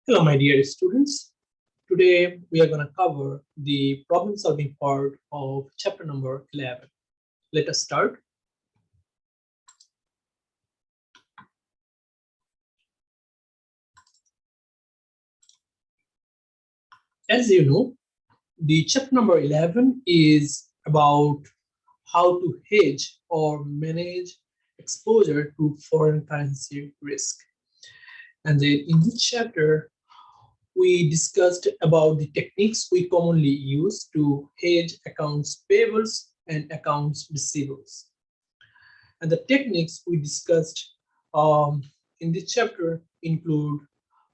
Hello, my dear students. Today we are going to cover the problem solving part of chapter number 11. Let us start. As you know, the chapter number 11 is about how to hedge or manage exposure to foreign currency risk. And then in this chapter, we discussed about the techniques we commonly use to hedge accounts payables and accounts receivables. And the techniques we discussed in this chapter include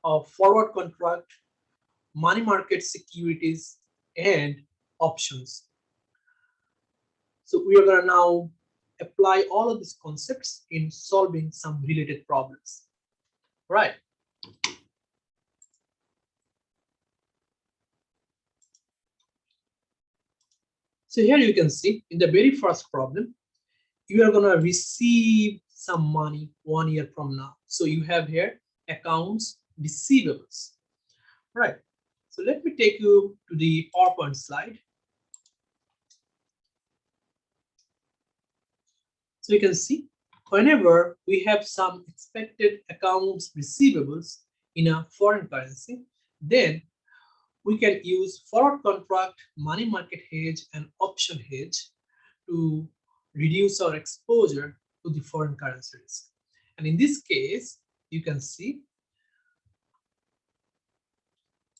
forward contract, money market securities, and options. So we are going to now apply all of these concepts in solving some related problems. Right. So here you can see in the very first problem, you are going to receive some money 1 year from now. So you have here accounts receivables. Right. So let me take you to the PowerPoint slide. So you can see whenever we have some expected accounts receivables in a foreign currency, then we can use forward contract, money market hedge, and option hedge to reduce our exposure to the foreign currency risk. And in this case, you can see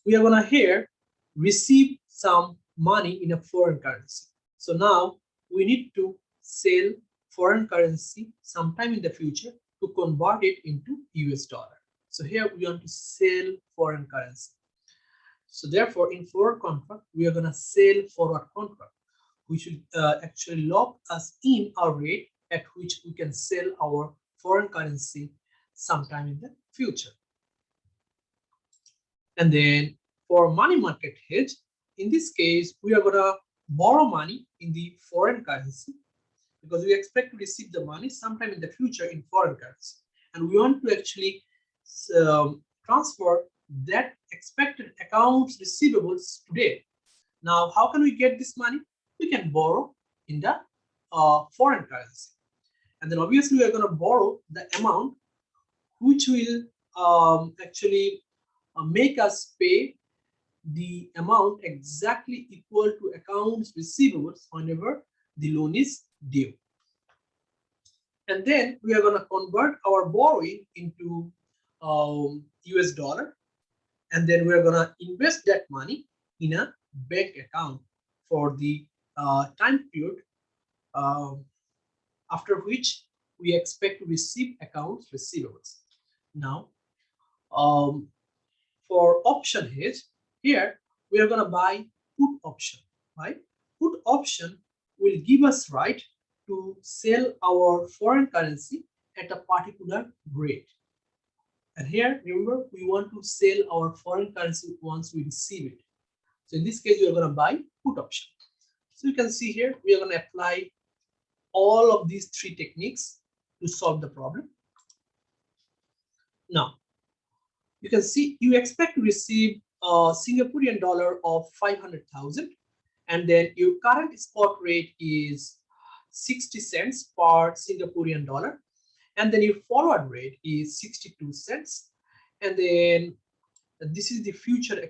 we are going to here receive some money in a foreign currency. So now we need to sell foreign currency sometime in the future to convert it into US dollar. So here we want to sell foreign currency. So therefore, in forward contract, we are going to sell forward contract, which will actually lock us in our rate at which we can sell our foreign currency sometime in the future. And then for money market hedge, in this case, we are going to borrow money in the foreign currency because we expect to receive the money sometime in the future in foreign currency. And we want to actually transfer that expected accounts receivables today. Now, how can we get this money? We can borrow in the foreign currency. And then obviously we are going to borrow the amount which will actually make us pay the amount exactly equal to accounts receivables whenever the loan is due. And then we are going to convert our borrowing into US dollar. And then we are going to invest that money in a bank account for the time period after which we expect to receive accounts receivables. Now, for option hedge, here we are going to buy put option, right? Put option will give us right to sell our foreign currency at a particular rate. And here, remember, we want to sell our foreign currency once we receive it. So in this case, we are going to buy put option. So you can see here, we are going to apply all of these three techniques to solve the problem. Now, you can see you expect to receive a Singaporean dollar of 500,000, and then your current spot rate is 60 cents per Singaporean dollar, and then your forward rate is 62 cents, and then this is the future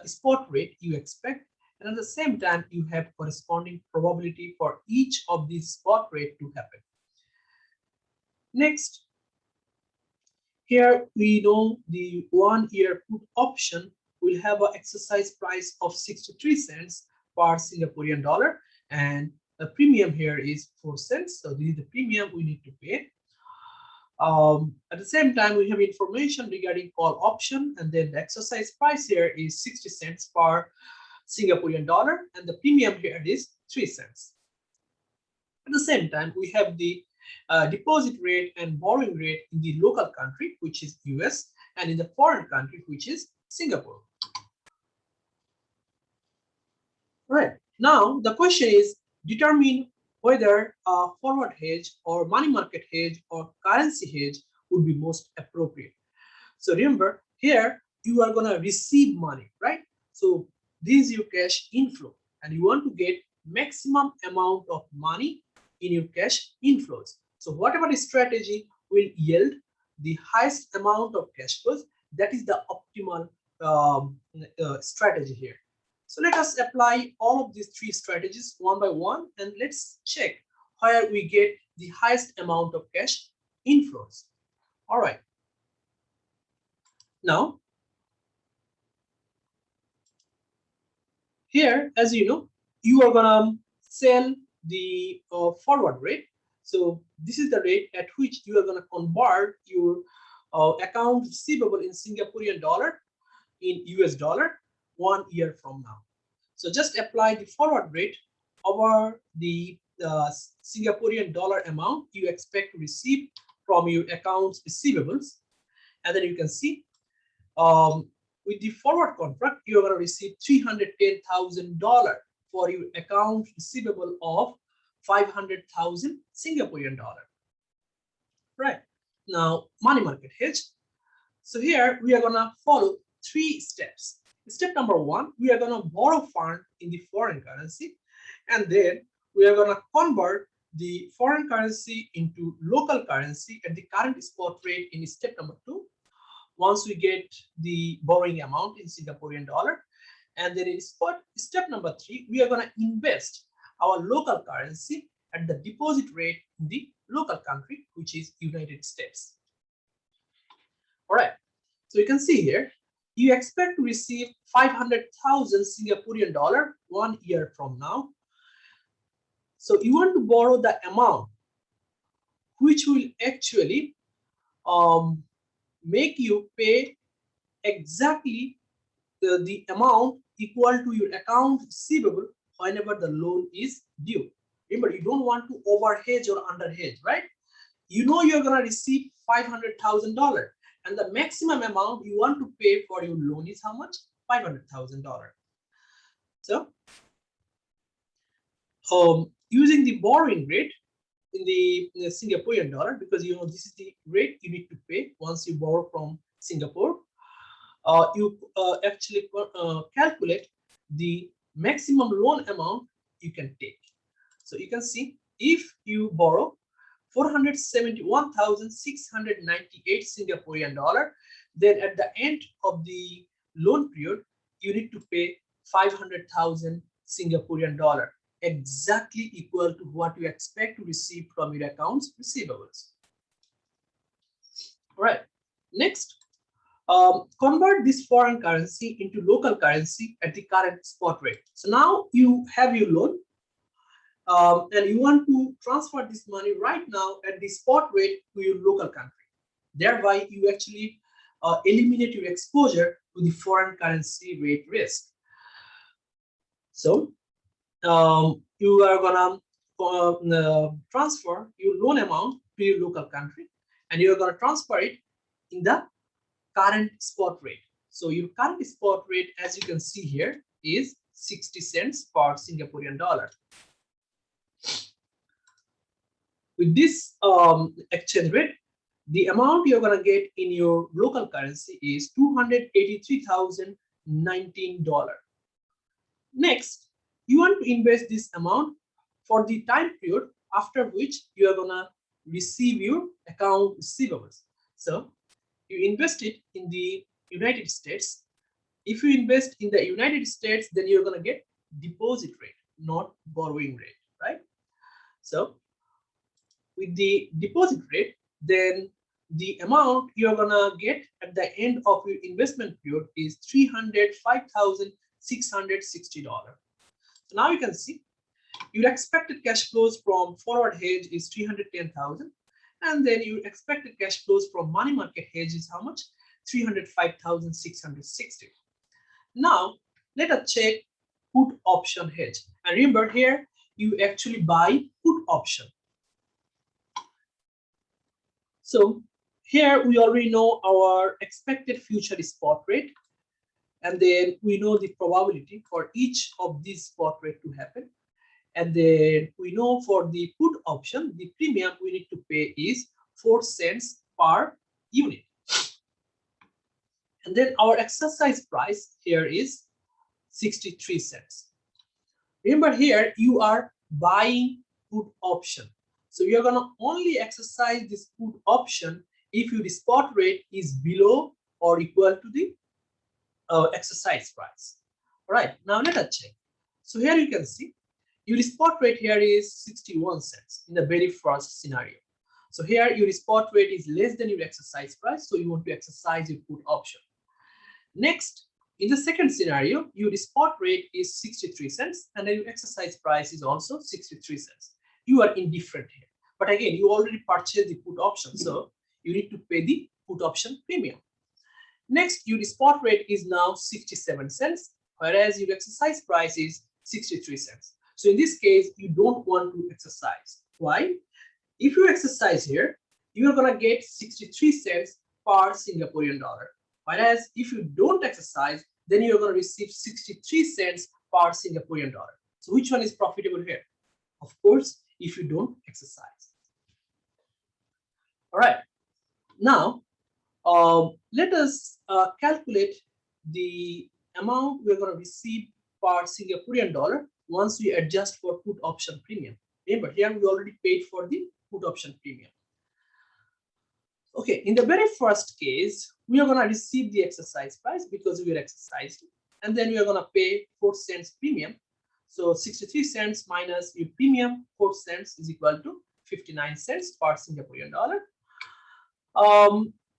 spot rate you expect, and at the same time you have corresponding probability for each of these spot rate to happen. Next, here we know the 1 year put option will have an exercise price of 63 cents per Singaporean dollar, and the premium here is 4 cents. So this is the premium we need to pay. At the same time, we have information regarding call option, and then the exercise price here is 60 cents per Singaporean dollar, and the premium here is 3 cents. At the same time, we have the deposit rate and borrowing rate in the local country, which is US, and in the foreign country, which is Singapore. Right. Now, the question is determine whether a forward hedge or money market hedge or currency hedge would be most appropriate. So remember, here you are gonna receive money, right? So this is your cash inflow, and you want to get maximum amount of money in your cash inflows. So whatever strategy will yield the highest amount of cash flows, that is the optimal strategy here. So let us apply all of these three strategies one by one, and let's check where we get the highest amount of cash inflows. All right. Now, here, as you know, you are gonna sell the forward rate. So this is the rate at which you are gonna convert your account receivable in Singaporean dollar in US dollar 1 year from now. So just apply the forward rate over the Singaporean dollar amount you expect to receive from your accounts receivables, and then you can see um, with the forward contract, you're going to receive $310,000 for your account receivable of 500,000 Singaporean dollar. Right. Now, money market hedge. So here we are going to follow three steps. Step number one, we are going to borrow fund in the foreign currency, and then we are going to convert the foreign currency into local currency at the current spot rate in step number two. Once we get the borrowing amount in Singaporean dollar, and then in step number three, we are going to invest our local currency at the deposit rate in the local country, which is United States. All right, so you can see here, you expect to receive 500,000 Singaporean dollar 1 year from now. So you want to borrow the amount which will actually make you pay exactly the amount equal to your account receivable whenever the loan is due. Remember, you don't want to overhedge or underhedge, right? You know you're going to receive $500,000, and the maximum amount you want to pay for your loan is how much? $500,000. So, using the borrowing rate in the Singaporean dollar, because you know this is the rate you need to pay once you borrow from Singapore, you actually calculate the maximum loan amount you can take. So you can see if you borrow 471,698 Singaporean dollar, then at the end of the loan period, you need to pay 500,000 Singaporean dollar, exactly equal to what you expect to receive from your accounts receivables. All right. Next, convert this foreign currency into local currency at the current spot rate. So now you have your loan, and you want to transfer this money right now at the spot rate to your local country. Thereby, you actually eliminate your exposure to the foreign currency rate risk. So you are gonna transfer your loan amount to your local country, and you're gonna transfer it in the current spot rate. So your current spot rate, as you can see here, is 60 cents per Singaporean dollar. With this exchange rate, the amount you're going to get in your local currency is $283,019. Next, you want to invest this amount for the time period after which you are going to receive your account receivables. So you invest it in the United States. If you invest in the United States, then you're going to get deposit rate, not borrowing rate, right? So with the deposit rate, then the amount you're gonna get at the end of your investment period is $305,660. So now you can see your expected cash flows from forward hedge is 310,000, and then your expected cash flows from money market hedge is how much? 305,660. Now let us check put option hedge. And remember, here you actually buy put option. So here we already know our expected future spot rate, and then we know the probability for each of these spot rate to happen. And then we know for the put option, the premium we need to pay is 4 cents per unit. And then our exercise price here is 63 cents. Remember, here you are buying put option. So you're going to only exercise this put option if your spot rate is below or equal to the exercise price. All right, now let us check. So here you can see your spot rate here is 61 cents in the very first scenario. So here your spot rate is less than your exercise price, so you want to exercise your put option. Next, in the second scenario, your spot rate is 63 cents and then your exercise price is also 63 cents. You are indifferent here. But again, you already purchased the put option, so you need to pay the put option premium. Next, your spot rate is now 67 cents, whereas your exercise price is 63 cents. So in this case, you don't want to exercise. Why? If you exercise here, you are going to get 63 cents per Singaporean dollar. Whereas if you don't exercise, then you're going to receive 63 cents per Singaporean dollar. So which one is profitable here? Of course, if you don't exercise. All right. Now, let us calculate the amount we're going to receive per Singaporean dollar once we adjust for put option premium. Remember, here we already paid for the put option premium. Okay, in the very first case, we are going to receive the exercise price because we are exercised, and then we are going to pay 4 cents premium. So 63 cents minus your premium, 4 cents is equal to 59 cents per Singaporean dollar.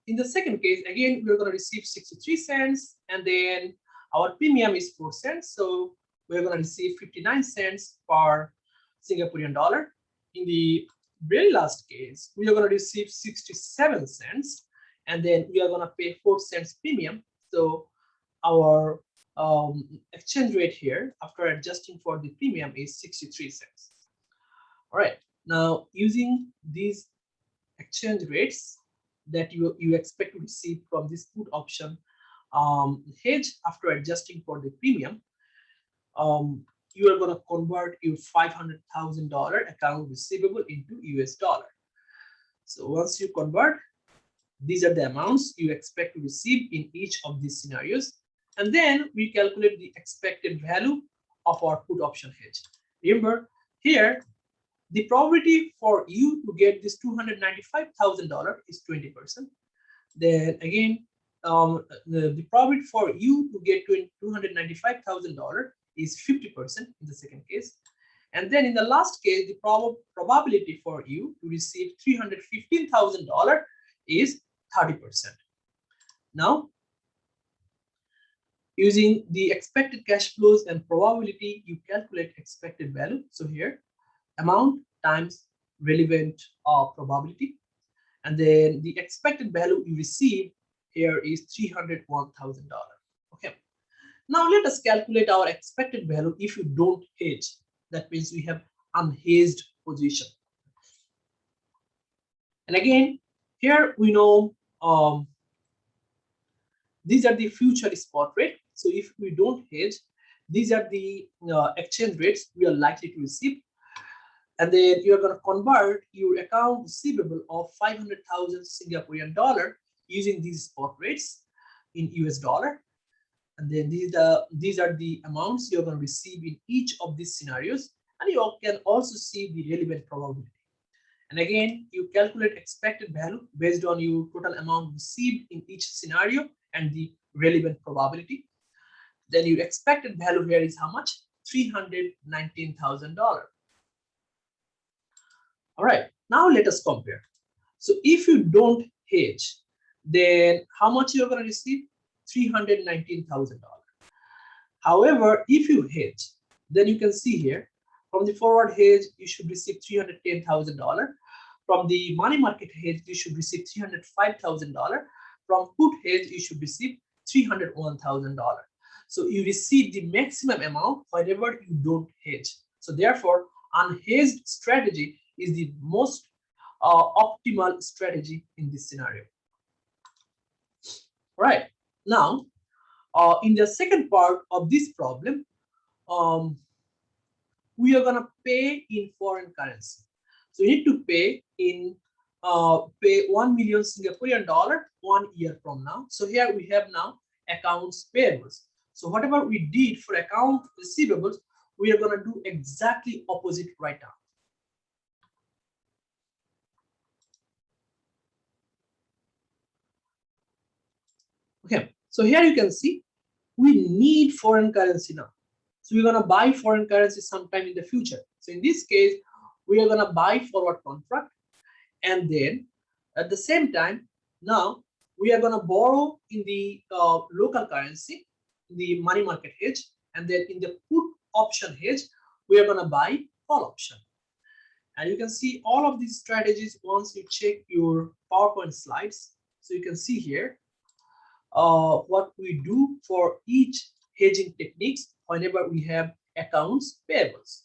In the second case, again, we're going to receive 63 cents, and then our premium is 4 cents. So we're going to receive 59 cents per Singaporean dollar. In the very last case, we are going to receive 67 cents, and then we are going to pay 4 cents premium. So our exchange rate here, after adjusting for the premium, is 63 cents. All right. Now, using these exchange rates that you expect to receive from this put option hedge after adjusting for the premium, you are going to convert your $500,000 account receivable into US dollar. So once you convert, these are the amounts you expect to receive in each of these scenarios. And then we calculate the expected value of our put option hedge. Remember, here, the probability for you to get this $295,000 is 20%. Then again, the probability for you to get $295,000 is 50% in the second case. And then in the last case, the probability for you to receive $315,000 is 30%. Now, using the expected cash flows and probability, you calculate expected value. So here, amount times relevant probability. And then the expected value you receive here is $301,000. Okay. Now let us calculate our expected value if you don't hedge. That means we have unhedged position. And again, here we know these are the future spot rate. So if we don't hedge, these are the exchange rates we are likely to receive. And then you are going to convert your account receivable of 500,000 Singaporean dollar using these spot rates in US dollar. And then these are the amounts you're going to receive in each of these scenarios. And you can also see the relevant probability. And again, you calculate expected value based on your total amount received in each scenario and the relevant probability. Then your expected value here is how much? $319,000. All right, now let us compare. So if you don't hedge, then how much you're going to receive? $319,000. However, if you hedge, then you can see here from the forward hedge, you should receive $310,000. From the money market hedge, you should receive $305,000. From put hedge, you should receive $301,000. So you receive the maximum amount whenever you don't hedge. So therefore, unhedged strategy is the most optimal strategy in this scenario. Right now, in the second part of this problem, we are going to pay in foreign currency. So you need to pay in pay 1 million Singaporean dollar 1 year from now. So here we have now accounts payables. So whatever we did for account receivables, we are going to do exactly opposite right now. Okay, so here you can see we need foreign currency now. So we're going to buy foreign currency sometime in the future. So in this case, we are going to buy forward contract, and then at the same time, now we are going to borrow in the local currency, the money market hedge, and then in the put option hedge, we are going to buy call option. And you can see all of these strategies once you check your PowerPoint slides. So you can see here what we do for each hedging techniques whenever we have accounts payables.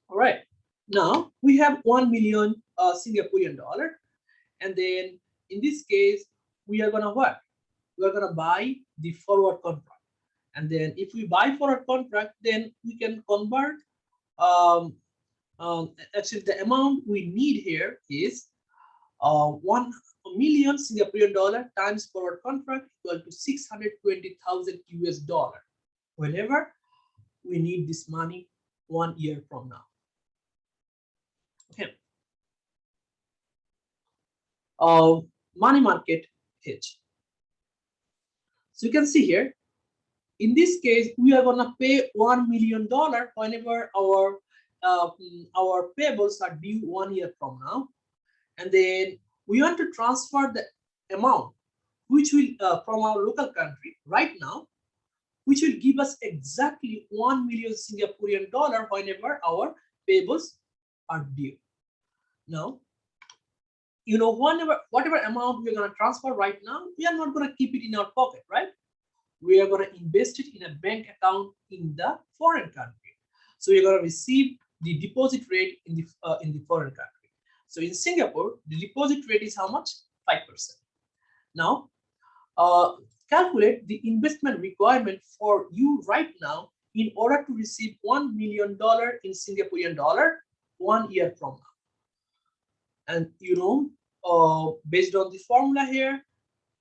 All right, now we have 1 million Singaporean dollar, and then in this case we are gonna what? We are gonna buy the forward contract, and then if we buy forward contract, then we can convert. Um, Actually, the amount we need here is 1 million Singaporean dollar times forward contract equal to 620,000 US dollar. Whenever we need this money 1 year from now. Okay. Money market hedge. So you can see here, in this case, we are gonna pay $1 million whenever our payables are due 1 year from now, and then we want to transfer the amount which will from our local country right now, which will give us exactly 1 million Singaporean dollar whenever our payables are due. Now, you know, whatever amount we're going to transfer right now, we are not going to keep it in our pocket, right? We are going to invest it in a bank account in the foreign country. So you're going to receive the deposit rate in the foreign country. So in Singapore, the deposit rate is how much? 5%. Now, calculate the investment requirement for you right now in order to receive $1 million in Singaporean dollar 1 year from now. And you know, based on the formula here,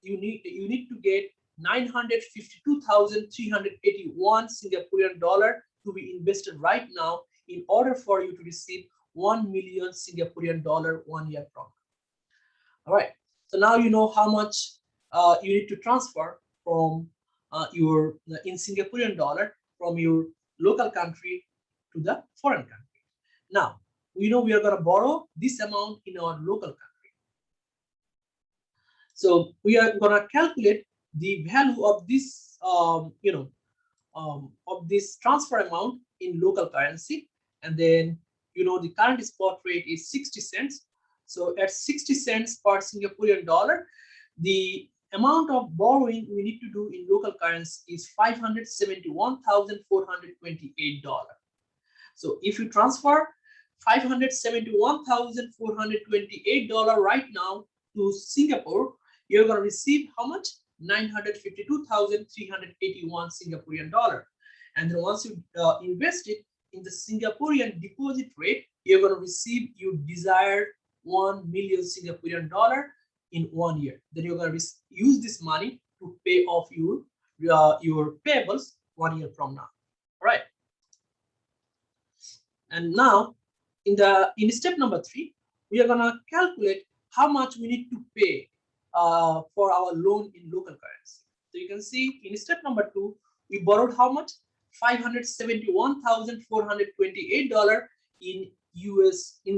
you need to get 952,381 Singaporean dollar to be invested right now in order for you to receive 1 million Singaporean dollar 1 year from now. All right. So now you know how much you need to transfer from in Singaporean dollar from your local country to the foreign country. Now we know we are going to borrow this amount in our local country. So we are going to calculate the value of this, of this transfer amount in local currency, and then you know the current spot rate is 60 cents. So at 60 cents per Singaporean dollar, the amount of borrowing we need to do in local currency is $571,428. So if you transfer $571,428 right now to Singapore, you're going to receive how much? 952,381 Singaporean dollar. And then once you invest it in the Singaporean deposit rate, you're going to receive your desired 1 million Singaporean dollar in 1 year. Then you're going to use this money to pay off your payables 1 year from now. All right. And now in step number 3, we are going to calculate how much we need to pay for our loan in local currency. So you can see in step number 2, we borrowed how much? $571,428 in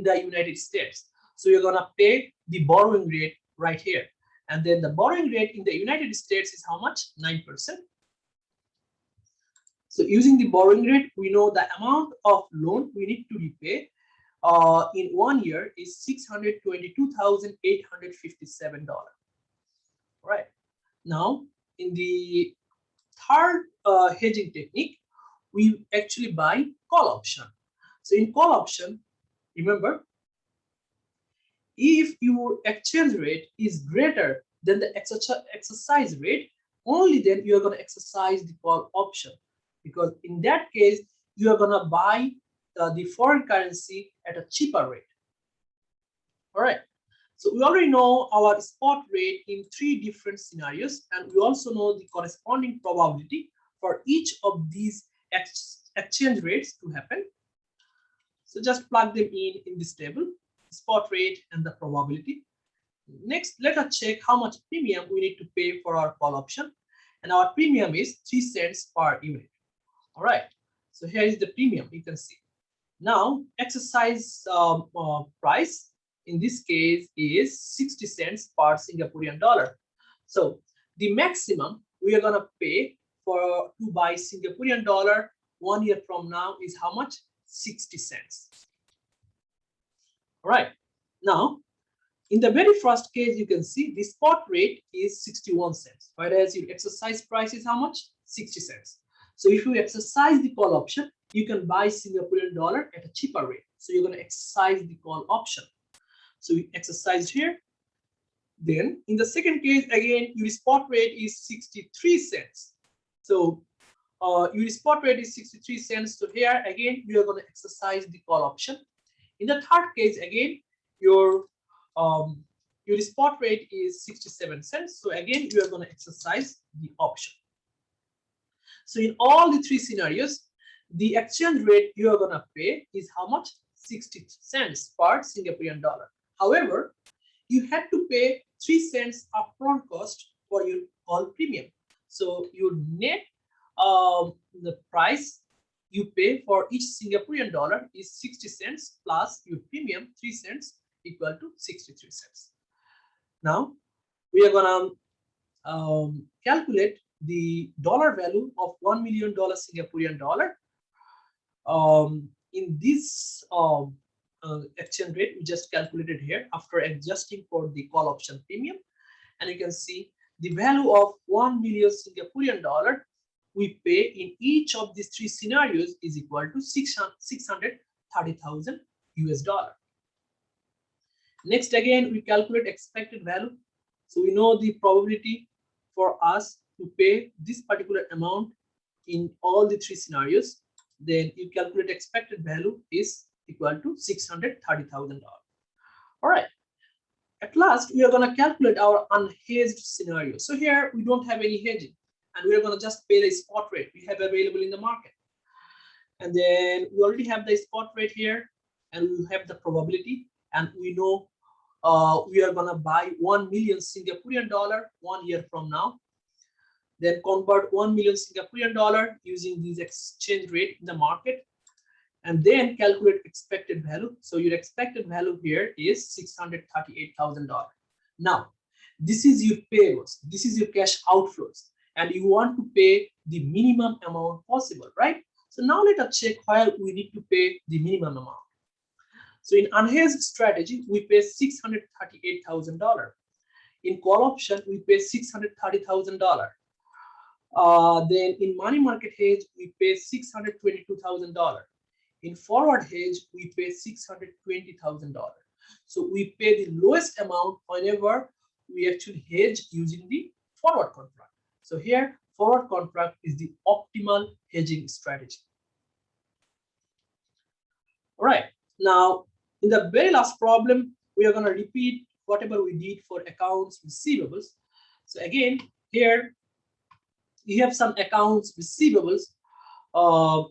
the United States. So you're gonna pay the borrowing rate right here, and then the borrowing rate in the United States is how much? 9%. So using the borrowing rate, we know the amount of loan we need to repay in 1 year is $622,857. Right. Now, in the third hedging technique, we actually buy call option. So in call option, remember, if your exchange rate is greater than the exercise rate, only then you are going to exercise the call option, because in that case you are going to buy the foreign currency at a cheaper rate. All right. So we already know our spot rate in 3 different scenarios, and we also know the corresponding probability for each of these exchange rates to happen. So just plug them in this table, spot rate and the probability. Next, let us check how much premium we need to pay for our call option. And our premium is 3 cents per unit. All right. So here is the premium, you can see. Now, exercise price in this case is 60 cents per Singaporean dollar. So the maximum we are gonna pay for to buy Singaporean dollar 1 year from now is how much? 60 cents. All right. Now, in the very first case, you can see the spot rate is 61 cents, whereas your exercise price is how much? 60 cents. So if you exercise the call option, you can buy Singaporean dollar at a cheaper rate. So you're going to exercise the call option. So we exercised here. Then in the second case, again, your spot rate is 63 cents. So your spot rate is 63 cents. So here again, you are going to exercise the call option. In the third case, again, your spot rate is 67 cents. So again, you are going to exercise the option. So in all the 3 scenarios, the exchange rate you are going to pay is how much? 60 cents per Singaporean dollar. However, you had to pay 3 cents upfront cost for your call premium. So your net the price you pay for each Singaporean dollar is 60 cents plus your premium 3 cents equal to 63 cents. Now we are gonna calculate the dollar value of $1 million Singaporean dollar. In this exchange rate, we just calculated here after adjusting for the call option premium, and you can see the value of 1 million Singaporean dollar we pay in each of these 3 scenarios is equal to 630,000 US dollar. Next, again, we calculate expected value. So we know the probability for us to pay this particular amount in all the 3 scenarios. Then you calculate expected value is equal to $630,000. All right. At last, we are going to calculate our unhedged scenario. So here we don't have any hedging, and we are going to just pay the spot rate we have available in the market. And then we already have the spot rate here, and we have the probability, and we know we are going to buy 1 million Singaporean dollar 1 year from now. Then convert 1 million Singaporean dollar using this exchange rate in the market, and then calculate expected value. So your expected value here is $638,000. Now, this is your payables, this is your cash outflows, and you want to pay the minimum amount possible, right? So now let us check where we need to pay the minimum amount. So in unhedged strategy, we pay $638,000. In call option, we pay $630,000. Then in money market hedge, we pay $622,000. In forward hedge, we pay $620,000. So we pay the lowest amount whenever we actually hedge using the forward contract. So here, forward contract is the optimal hedging strategy. All right. Now, in the very last problem, we are going to repeat whatever we did for accounts receivables. So again, here you have some accounts receivables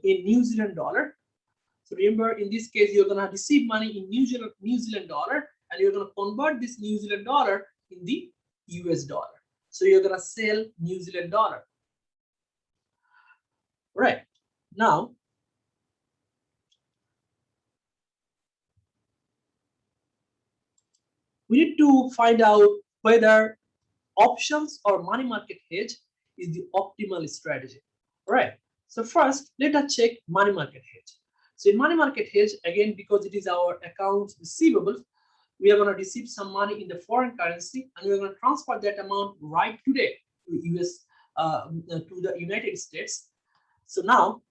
in New Zealand dollar. So remember, in this case, you're going to receive money in New Zealand dollar, and you're going to convert this New Zealand dollar in the US dollar. So you're going to sell New Zealand dollar. Right. Now, we need to find out whether options or money market hedge is the optimal strategy. All right. So first, let us check money market hedge. So in money market hedge, again, because it is our accounts receivables, we are going to receive some money in the foreign currency, and we are going to transfer that amount right today to US to the United States. So now,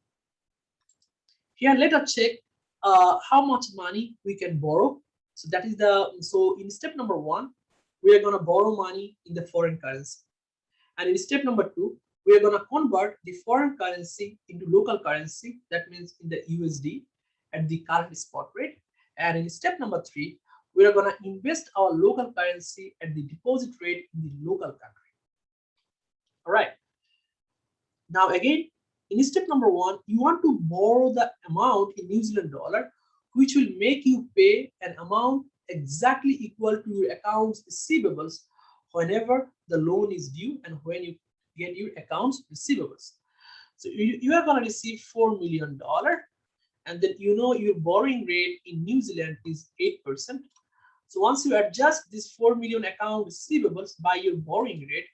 here let us check how much money we can borrow. So that is in step number 1, we are going to borrow money in the foreign currency, and in step number 2, we are going to convert the foreign currency into local currency. That means in the USD, at the current spot rate. And in step number 3, we are going to invest our local currency at the deposit rate in the local country. All right. Now again, in step number 1, you want to borrow the amount in New Zealand dollar, which will make you pay an amount exactly equal to your accounts receivables whenever the loan is due and when you get your accounts receivables. So you are going to receive $4 million, and then you know your borrowing rate in New Zealand is 8%. So once you adjust this 4 million account receivables by your borrowing rate,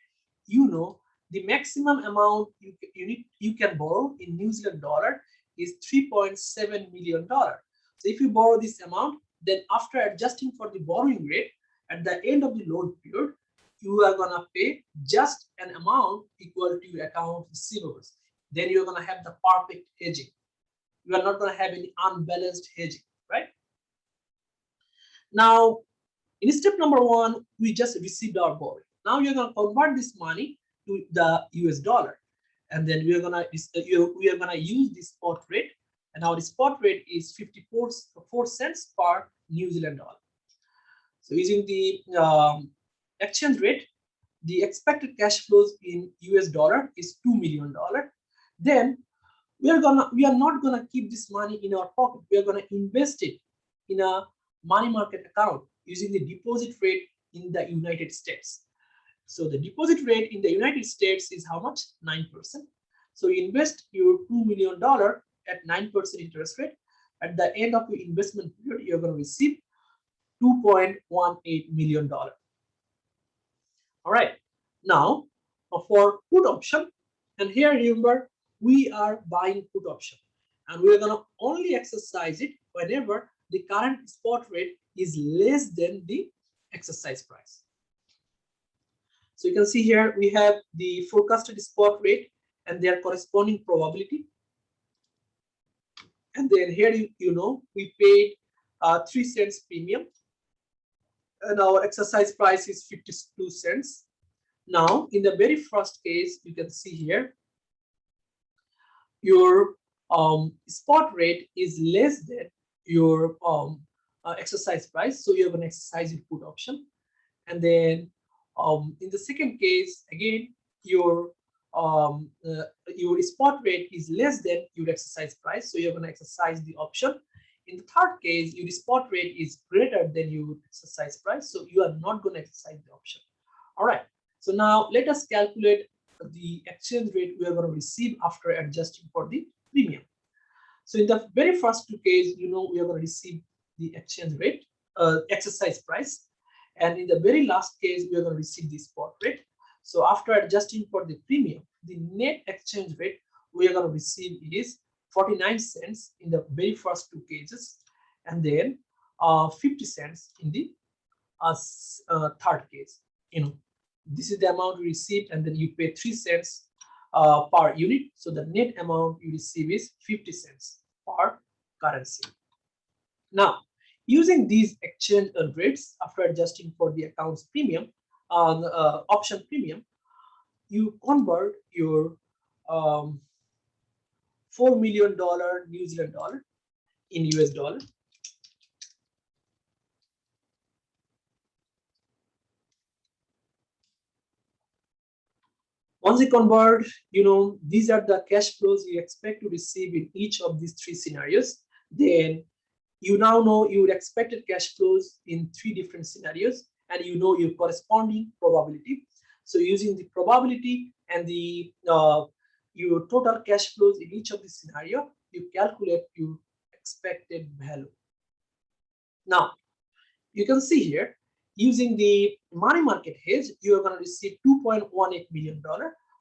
you know the maximum amount you can borrow in New Zealand dollar is $3.7 million. So if you borrow this amount, then after adjusting for the borrowing rate at the end of the loan period, you are gonna pay just an amount equal to your account receivables. Then you're gonna have the perfect hedging. You are not gonna have any unbalanced hedging, right? Now, in step number 1, we just received our borrowing. Now you're gonna convert this money to the US dollar, and then we are gonna use the spot rate, and our spot rate is 54 cents per New Zealand dollar. So using the exchange rate, the expected cash flows in US dollar is $2 million. Then we are not gonna keep this money in our pocket. We are gonna invest it in a money market account using the deposit rate in the United States. So the deposit rate in the United States is how much? 9%. So you invest your $2 million at 9% interest rate. At the end of your investment period, you're going to receive $2.18 million. All right. Now, for put option, and here remember, we are buying put option, and we're going to only exercise it whenever the current spot rate is less than the exercise price. So you can see here we have the forecasted spot rate and their corresponding probability. And then here you know we paid 3 cents premium, and our exercise price is 52 cents. Now in the very first case, you can see here your spot rate is less than your exercise price, so you're going to exercise your put option. And then in the second case, again, your spot rate is less than your exercise price, so you're going to exercise the option. In the third case, your spot rate is greater than your exercise price, so you are not going to exercise the option. All right. So now let us calculate the exchange rate we are going to receive after adjusting for the premium. So in the very first two cases, you know we are going to receive the exchange rate, exercise price. And in the very last case, we are going to receive the spot rate. So after adjusting for the premium, the net exchange rate we are going to receive is 49 cents in the very first two cases, and then 50 cents in the third case. You know, this is the amount we received, and then you pay 3 cents per unit. So the net amount you receive is 50 cents per currency. Now, using these exchange rates after adjusting for the accounts premium, option premium, you convert your $4 million New Zealand dollar in US dollar. Once you convert, you know, these are the cash flows you expect to receive in each of these three scenarios. Then you now know your expected cash flows in three different scenarios, and you know your corresponding probability. So using the probability and the your total cash flows in each of the scenario, you calculate your expected value. Now you can see here, using the money market hedge, you are going to receive $2.18 million,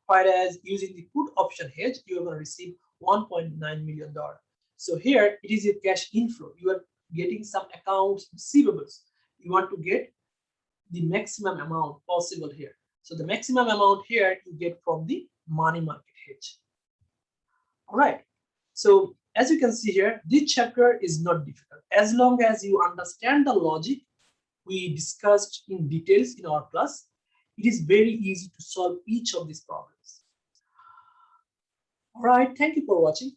whereas using the put option hedge, you are going to receive $1.9 million. So here it is your cash inflow. You are getting some accounts receivables. You want to get the maximum amount possible here. So the maximum amount here you get from the money market hedge. All right. So as you can see here, this chapter is not difficult. As long as you understand the logic we discussed in details in our class, it is very easy to solve each of these problems. All right. Thank you for watching.